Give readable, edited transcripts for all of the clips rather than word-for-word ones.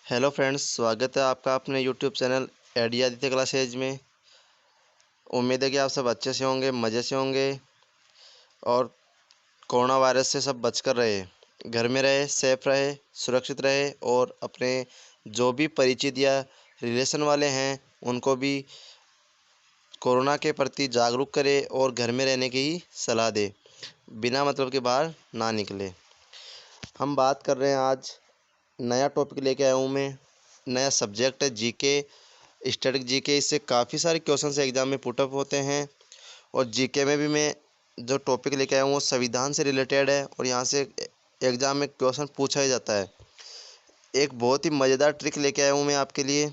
Hello friends, स्वागत है आपका अपने यूट्यूब चैनल आदित्य क्लासेज में। उम्मीद है कि आप सब अच्छे से होंगे, मज़े से होंगे और कोरोना वायरस से सब बचकर रहे, घर में रहे, सेफ रहे, सुरक्षित रहे और अपने जो भी परिचित या रिलेशन वाले हैं उनको भी कोरोना के प्रति जागरूक करें और घर में रहने की ही सलाह दें, बिना मतलब के बाहर ना निकले। हम बात कर रहे हैं, आज नया टॉपिक लेके आया हूँ मैं। नया सब्जेक्ट है जीके, स्टैटिक जीके। इससे काफ़ी सारे क्वेश्चन एग्जाम में पुटअप होते हैं और जीके में भी मैं जो टॉपिक लेके आया हूँ वो संविधान से रिलेटेड है और यहाँ से एग्ज़ाम में क्वेश्चन पूछा ही जाता है। एक बहुत ही मज़ेदार ट्रिक लेके आया हूँ मैं आपके लिए।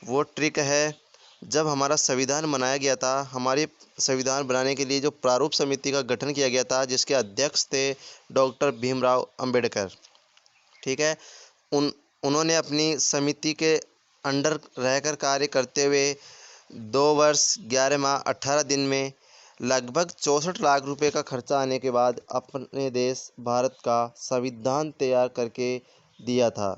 वो ट्रिक है, जब हमारा संविधान बनाया गया था, हमारे संविधान बनाने के लिए जो प्रारूप समिति का गठन किया गया था, जिसके अध्यक्ष थे डॉक्टर भीमराव अंबेडकर। ठीक है। उन्होंने अपनी समिति के अंडर रहकर कार्य करते हुए 2 वर्ष 11 माह 18 दिन में लगभग 64 लाख रुपए का खर्चा आने के बाद अपने देश भारत का संविधान तैयार करके दिया था।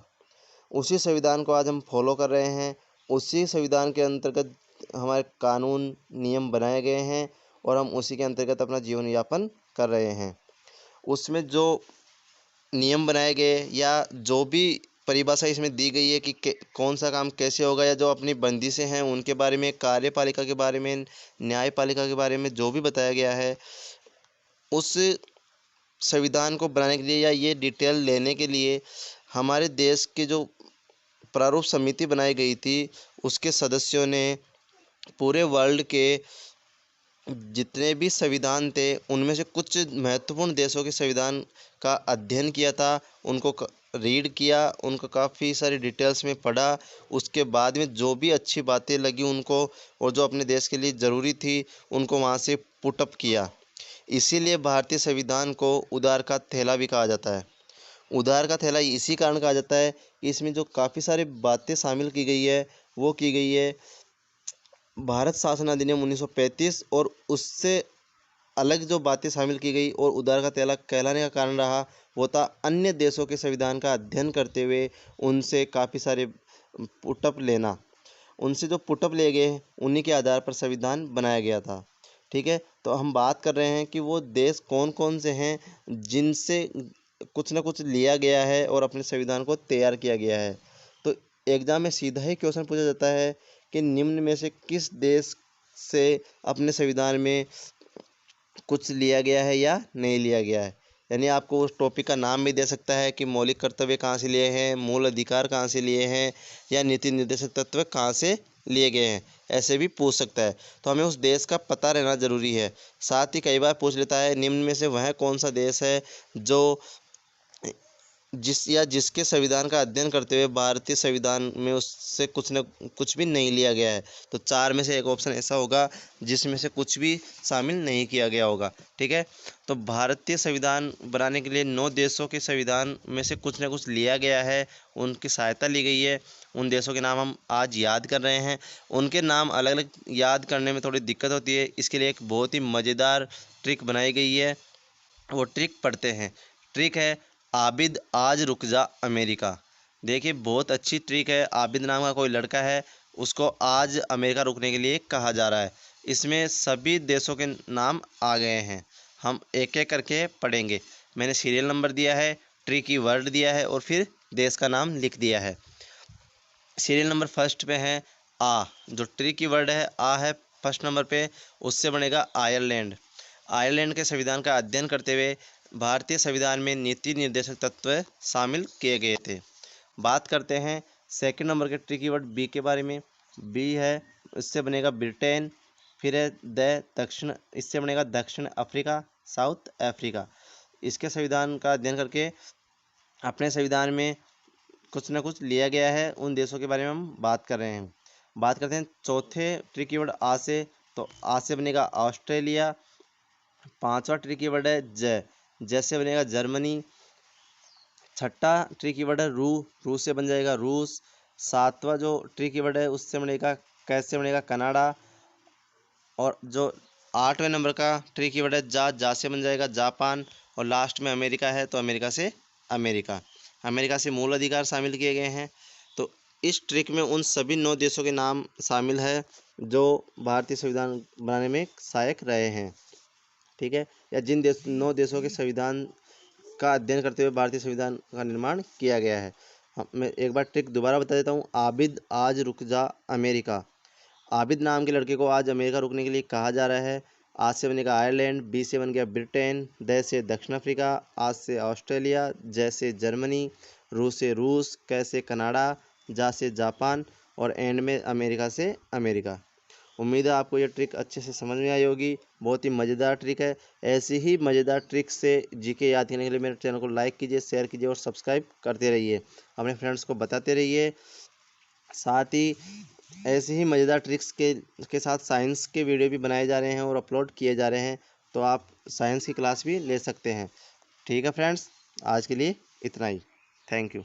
उसी संविधान को आज हम फॉलो कर रहे हैं। उसी संविधान के अंतर्गत हमारे कानून नियम बनाए गए हैं और हम उसी के अंतर्गत अपना जीवन यापन कर रहे हैं। उसमें जो नियम बनाए गए या जो भी परिभाषा इसमें दी गई है कि कौन सा काम कैसे होगा, या जो अपनी बंदिशें हैं उनके बारे में, कार्यपालिका के बारे में, न्यायपालिका के बारे में जो भी बताया गया है, उस संविधान को बनाने के लिए या ये डिटेल लेने के लिए हमारे देश के जो प्रारूप समिति बनाई गई थी, उसके सदस्यों ने पूरे वर्ल्ड के जितने भी संविधान थे उनमें से कुछ महत्वपूर्ण देशों के संविधान का अध्ययन किया था, उनको रीड किया, उनको काफ़ी सारी डिटेल्स में पढ़ा। उसके बाद में जो भी अच्छी बातें लगी उनको और जो अपने देश के लिए ज़रूरी थी उनको वहाँ से पुटअप किया। इसीलिए भारतीय संविधान को उधार का थैला भी कहा जाता है। उधार का थैला इसी कारण कहा जाता है कि इसमें जो काफ़ी सारी बातें शामिल की गई है वो की गई है भारत शासन अधिनियम 1935, और उससे अलग जो बातें शामिल की गई और उधार का थैला कहलाने का कारण रहा, वो था अन्य देशों के संविधान का अध्ययन करते हुए उनसे काफ़ी सारे पुटअप लेना। उनसे जो पुटअप ले गए उन्हीं के आधार पर संविधान बनाया गया था। ठीक है। तो हम बात कर रहे हैं कि वो देश कौन कौन से हैं जिनसे कुछ ना कुछ लिया गया है और अपने संविधान को तैयार किया गया है। तो एग्ज़ाम में सीधा ही क्वेश्चन पूछा जाता है कि निम्न में से किस देश से अपने संविधान में कुछ लिया गया है या नहीं लिया गया है। यानी आपको उस टॉपिक का नाम भी दे सकता है कि मौलिक कर्तव्य कहाँ से लिए हैं, मूल अधिकार कहाँ से लिए हैं, या नीति निर्देशक तत्व कहाँ से लिए गए हैं, ऐसे भी पूछ सकता है। तो हमें उस देश का पता रहना ज़रूरी है। साथ ही कई बार पूछ लेता है निम्न में से वह कौन सा देश है जो जिसके संविधान का अध्ययन करते हुए भारतीय संविधान में उससे कुछ न कुछ भी नहीं लिया गया है। तो 4 में से एक ऑप्शन ऐसा होगा जिसमें से कुछ भी शामिल नहीं किया गया होगा। ठीक है। तो भारतीय संविधान बनाने के लिए 9 देशों के संविधान में से कुछ न कुछ लिया गया है, उनकी सहायता ली गई है। उन देशों के नाम हम आज याद कर रहे हैं। उनके नाम अलग अलग याद करने में थोड़ी दिक्कत होती है, इसके लिए एक बहुत ही मज़ेदार ट्रिक बनाई गई है। वो ट्रिक पढ़ते हैं। ट्रिक है, आबिद आज रुक जा अमेरिका। देखिए, बहुत अच्छी ट्रिक है। आबिद नाम का कोई लड़का है, उसको आज अमेरिका रुकने के लिए कहा जा रहा है। इसमें सभी देशों के नाम आ गए हैं। हम एक एक करके पढ़ेंगे। मैंने सीरियल नंबर दिया है, ट्रिक की वर्ड दिया है और फिर देश का नाम लिख दिया है। सीरियल नंबर फर्स्ट पे है आ। जो ट्रिक की वर्ड है आ है फर्स्ट नंबर पे, उससे बनेगा आयरलैंड। आयरलैंड के संविधान का अध्ययन करते हुए भारतीय संविधान में नीति निर्देशक तत्व शामिल किए गए थे। बात करते हैं सेकंड नंबर के ट्रिकी वर्ड बी के बारे में। बी है, इससे बनेगा ब्रिटेन। फिर है दक्षिण, इससे बनेगा दक्षिण अफ्रीका, साउथ अफ्रीका। इसके संविधान का अध्ययन करके अपने संविधान में कुछ ना कुछ लिया गया है, उन देशों के बारे में हम बात कर रहे हैं। बात करते हैं चौथे ट्रिकी वर्ड आ से। तो आ से बनेगा ऑस्ट्रेलिया। पांचवा ट्रिकी वर्ड है जैसे बनेगा जर्मनी। छठा ट्रिकी वर्ड है रू से बन जाएगा रूस। सातवां जो ट्रिकी वर्ड है उससे बनेगा कैसे बनेगा कनाडा। और जो 8वें नंबर का ट्रिकी वर्ड है जा से बन जाएगा जापान। और लास्ट में अमेरिका है, तो अमेरिका से अमेरिका। अमेरिका से मूल अधिकार शामिल किए गए हैं। इस ट्रिक में उन सभी 9 देशों के नाम शामिल है जो भारतीय संविधान बनाने में सहायक रहे हैं। ठीक है, या जिन 9 देशों के संविधान का अध्ययन करते हुए भारतीय संविधान का निर्माण किया गया है। मैं एक बार ट्रिक दोबारा बता देता हूँ। आबिद आज रुक जा अमेरिका। आबिद नाम के लड़के को आज अमेरिका रुकने के लिए कहा जा रहा है। आज से बनेगा आयरलैंड, बी से बन गया ब्रिटेन, द से दक्षिण अफ्रीका, आज से ऑस्ट्रेलिया, जय से जर्मनी, रू से रूस, कै से कनाडा, जा से जापान और एंड में अमेरिका से अमेरिका। उम्मीद है आपको ये ट्रिक अच्छे से समझ में आई होगी। बहुत ही मज़ेदार ट्रिक है। ऐसी ही मज़ेदार ट्रिक से जीके याद करने के लिए मेरे चैनल को लाइक कीजिए, शेयर कीजिए और सब्सक्राइब करते रहिए। अपने फ्रेंड्स को बताते रहिए। साथ ही ऐसे ही मज़ेदार ट्रिक्स के साथ साइंस के वीडियो भी बनाए जा रहे हैं और अपलोड किए जा रहे हैं, तो आप साइंस की क्लास भी ले सकते हैं। ठीक है फ्रेंड्स, आज के लिए इतना ही। Thank you.